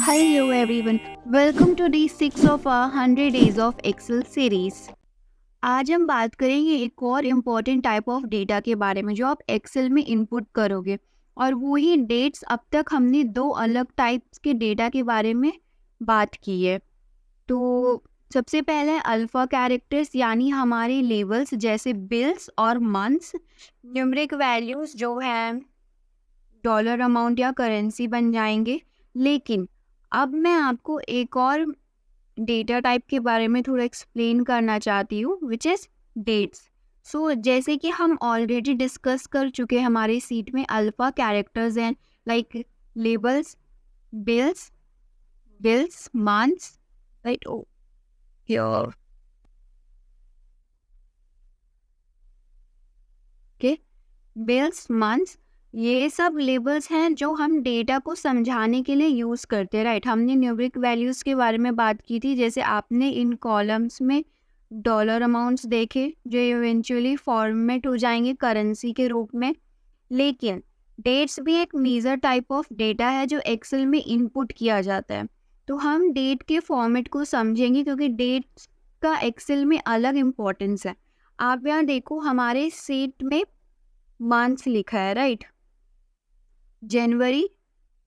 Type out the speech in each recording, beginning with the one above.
Hello everyone, welcome to day 6 of our 100 days of Excel series। आज हम बात करेंगे एक और इम्पॉर्टेंट टाइप ऑफ डेटा के बारे में जो आप एक्सेल में इनपुट करोगे, और वो ही डेट्स। अब तक हमने दो अलग टाइप्स के डेटा के बारे में बात की है। तो सबसे पहले अल्फ़ा कैरेक्टर्स यानी हमारे लेवल्स जैसे बिल्स और मंथ्स, न्यूमरिक वैल्यूज़ जो हैं डॉलर अमाउंट या करेंसी बन जाएंगे। लेकिन अब मैं आपको एक और डेटा टाइप के बारे में थोड़ा एक्सप्लेन करना चाहती हूँ, विच इज़ डेट्स। सो जैसे कि हम ऑलरेडी डिस्कस कर चुके हैं हमारे सीट में, अल्फ़ा कैरेक्टर्स हैं like labels, bills, months, right. Okay, bills, months, ये सब लेबल्स हैं जो हम डेटा को समझाने के लिए यूज़ करते हैं, राइट। हमने न्यूमरिक वैल्यूज़ के बारे में बात की थी, जैसे आपने इन कॉलम्स में डॉलर अमाउंट्स देखे जो इवेंचुअली फॉर्मेट हो जाएंगे करेंसी के रूप में। लेकिन डेट्स भी एक मेजर टाइप ऑफ डेटा है जो एक्सेल में इनपुट किया जाता है। तो हम डेट के फॉर्मेट को समझेंगे क्योंकि डेट्स का एक्सेल में अलग इम्पोर्टेंस है। आप यहाँ देखो, हमारे सीट में मंथ्स लिखा है, राइट। जनवरी,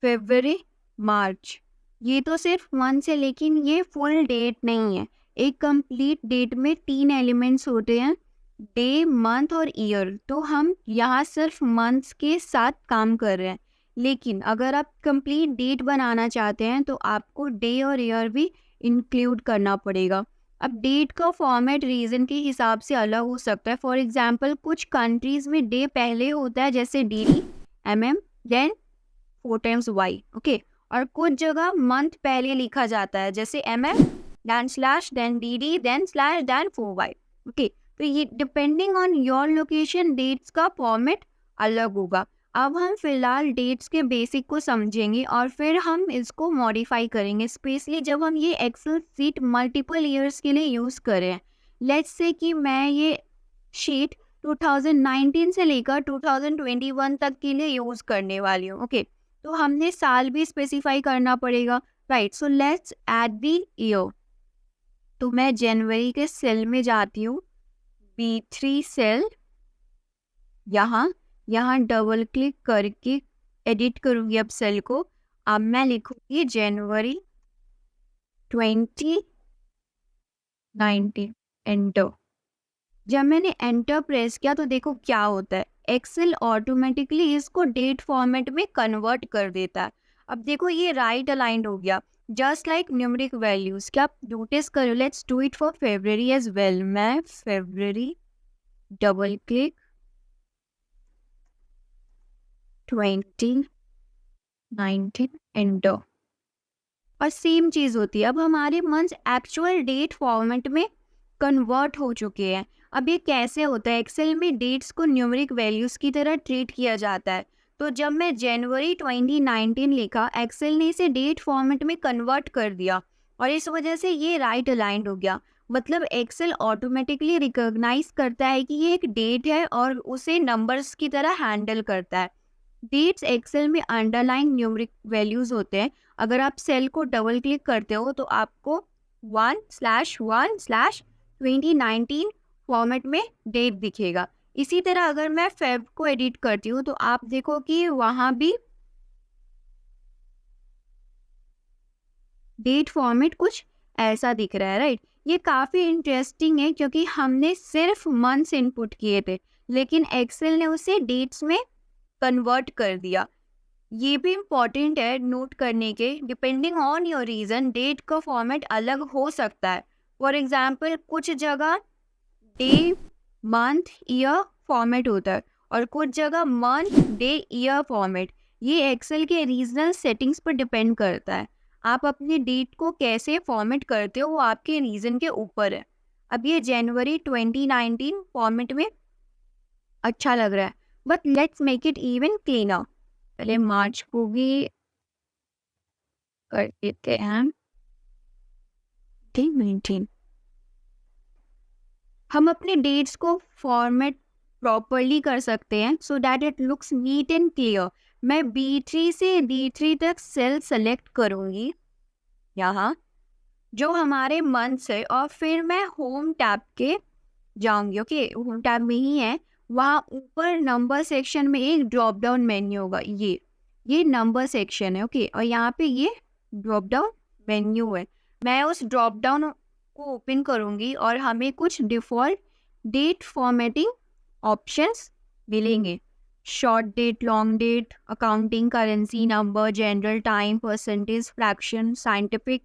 फरवरी, मार्च, ये तो सिर्फ मंथ्स है, लेकिन ये फुल डेट नहीं है। एक कंप्लीट डेट में 3 एलिमेंट्स होते हैं, डे, मंथ और ईयर। तो हम यहाँ सिर्फ मंथ्स के साथ काम कर रहे हैं। लेकिन अगर आप कंप्लीट डेट बनाना चाहते हैं तो आपको डे और ईयर भी इंक्लूड करना पड़ेगा। अब डेट का फॉर्मेट रीजन के हिसाब से अलग हो सकता है। फॉर एग्जांपल कुछ कंट्रीज में डे पहले होता है, जैसे D MM, then 4 times Y, okay. और कुछ जगह मंथ पहले लिखा जाता है, जैसे MM, then slash, then DD, then slash, then 4Y, okay. तो ये depending on your location dates का फॉर्मेट अलग होगा। अब हम फिलहाल डेट्स के बेसिक को समझेंगे और फिर हम इसको मॉडिफाई करेंगे, स्पेशली जब हम ये एक्सेल शीट मल्टीपल ईयर्स के लिए यूज़ करें। लेट्स से कि मैं ये शीट 2019 से लेकर 2021 तक के लिए यूज़ करने वाली हूँ, ओके। तो हमने साल भी स्पेसिफाई करना पड़ेगा, right. So let's add the year. तो मैं जनवरी के सेल में जाती हूँ, B3 सेल, यहाँ डबल क्लिक करके एडिट करूँगी अब सेल को। अब मैं लिखूँगी जनवरी 2019, एंटर। जब मैंने एंटर प्रेस किया तो देखो क्या होता है, एक्सेल ऑटोमेटिकली इसको डेट फॉर्मेट में कन्वर्ट कर देता है। अब देखो ये राइट अलाइंड हो गया, जस्ट लाइक न्यूमरिक वैल्यूज। क्या आप नोटिस करो? Let's do it for February as well. मैं फेब्रुअरी, डबल क्लिक, 2019, एंटर। और सेम चीज़ होती है। अब हमारे मंथ्स एक्चुअल डेट फॉर्मेट में कन्वर्ट हो चुके हैं। अब ये कैसे होता है? एक्सेल में डेट्स को न्यूमरिक वैल्यूज़ की तरह ट्रीट किया जाता है। तो जब मैं जनवरी 2019 लिखा, एक्सेल ने इसे डेट फॉर्मेट में कन्वर्ट कर दिया और इस वजह से ये राइट अलाइंड हो गया। मतलब एक्सेल ऑटोमेटिकली रिकॉग्नाइज करता है कि ये एक डेट है और उसे नंबर्स की तरह हैंडल करता है। डेट्स एक्सेल में अंडरलाइन न्यूमरिक वैल्यूज़ होते हैं। अगर आप सेल को डबल क्लिक करते हो तो आपको 1/1/2019 फॉर्मेट में डेट दिखेगा। इसी तरह अगर मैं फेब को एडिट करती हूँ तो आप देखो कि वहाँ भी डेट फॉर्मेट कुछ ऐसा दिख रहा है, राइट। ये काफ़ी इंटरेस्टिंग है क्योंकि हमने सिर्फ मंथ्स इनपुट किए थे, लेकिन एक्सेल ने उसे डेट्स में कन्वर्ट कर दिया। ये भी इम्पॉर्टेंट है नोट करने के, depending on your region date का फॉर्मेट अलग हो सकता है। फॉर एग्जांपल कुछ जगह डे, मंथ, ईयर फॉर्मेट होता है और कुछ जगह मंथ, डे, ईयर फॉर्मेट। ये एक्सेल के रीजनल सेटिंग्स पर डिपेंड करता है। आप अपने डेट को कैसे फॉर्मेट करते हो वो आपके रीजन के ऊपर है। अब ये जनवरी 2019 फॉर्मेट में अच्छा लग रहा है, but let's make it even cleaner. पहले मार्च को भी कर देते हैं 19। हम अपने डेट्स को फॉर्मेट प्रॉपरली कर सकते हैं so that it looks neat and clear. मैं B3 से D3 तक सेल सेलेक्ट करूँगी यहाँ जो हमारे मंथ्स है, और फिर मैं होम टैब के जाऊंगी। ओके, होम टैब में ही है, वहाँ ऊपर नंबर सेक्शन में एक ड्रॉप डाउन मेन्यू होगा, ये नंबर सेक्शन है। ओके, और यहाँ पे ये ड्रॉप डाउन मेन्यू है। मैं उस ड्रॉप डाउन को ओपन करूंगी और हमें कुछ डिफ़ॉल्ट डेट फॉर्मेटिंग ऑप्शंस मिलेंगे। Short date, long date, accounting, currency, number, general, time, percentage, fraction, scientific,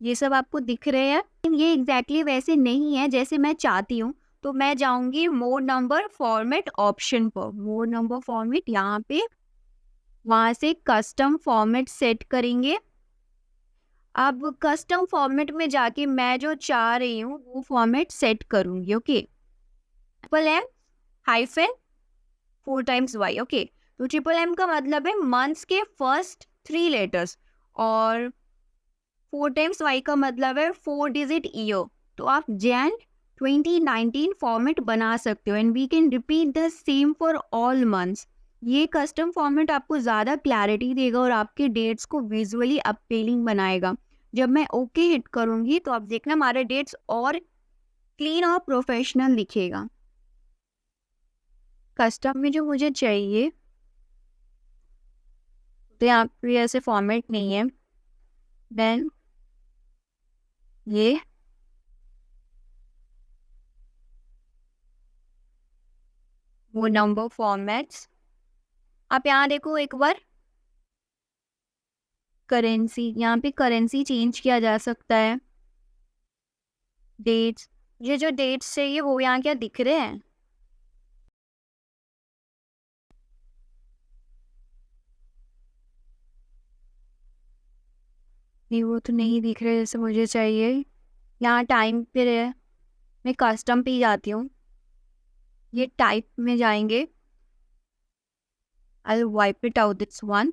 ये सब आपको दिख रहे हैं। ये एग्जैक्टली वैसे नहीं है जैसे मैं चाहती हूँ, तो मैं जाऊंगी मोर नंबर फॉर्मेट ऑप्शन पर। मोर नंबर फॉर्मेट यहाँ पे, वहाँ से कस्टम फॉर्मेट सेट करेंगे। अब कस्टम फॉर्मेट में जाके मैं जो चाह रही हूँ वो फॉर्मेट सेट करूँगी। Okay, M - 4 times Y। Okay, तो M का मतलब है मंथ्स के फर्स्ट 3 लेटर्स, और 4 times Y का मतलब है 4 डिजिट ईयर। तो आप जैन 2019 फॉर्मेट बना सकते हो, and we can repeat the same for all months. ये कस्टम फॉर्मेट आपको ज़्यादा क्लैरिटी देगा और आपके डेट्स को विजुअली अपीलिंग बनाएगा। जब मैं ओके हिट करूँगी तो आप देखना हमारे डेट्स और क्लीन और प्रोफेशनल दिखेगा। कस्टम में जो मुझे चाहिए तो यहाँ पे ऐसे फॉर्मेट नहीं है, देन ये वो नंबर फॉर्मेट्स। आप यहाँ देखो एक बार, करेंसी, यहाँ पे करेंसी चेंज किया जा सकता है। डेट्स, ये जो डेट्स चाहिए वो यहाँ क्या दिख रहे हैं? नहीं, वो तो नहीं दिख रहे जैसे मुझे चाहिए। यहाँ टाइम पे है, मैं कस्टम पे ही जाती हूँ। ये टाइप में जाएंगे, I'll wipe it out this one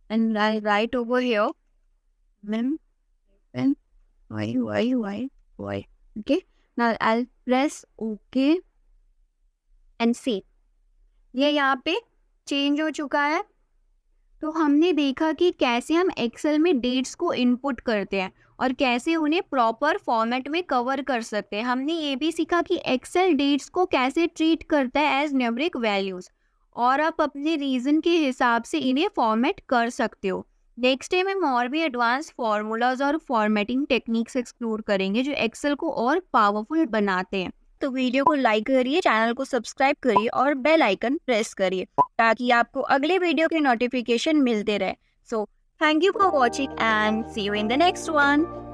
and I'll write over here mem and y. Okay, now I'll press OK and see, ये यहाँ पे चेंज हो चुका है। तो हमने देखा कि कैसे हम एक्सेल में डेट्स को इनपुट करते हैं और कैसे उन्हें प्रॉपर फॉर्मेट में कवर कर सकते हैं। हमने ये भी सीखा कि एक्सेल डेट्स को कैसे ट्रीट करता है एज न्यूमेरिक वैल्यूज़, और आप अपने रीज़न के हिसाब से इन्हें फॉर्मेट कर सकते हो। नेक्स्ट टाइम हम और भी एडवांस फार्मूलाज और फॉर्मेटिंग टेक्निक्स एक्सप्लोर करेंगे जो एक्सेल को और पावरफुल बनाते हैं। तो वीडियो को लाइक करिए, चैनल को सब्सक्राइब करिए और बेल आइकन प्रेस करिए ताकि आपको अगले वीडियो के नोटिफिकेशन मिलते रहे। So thank you for watching and see you in the next one.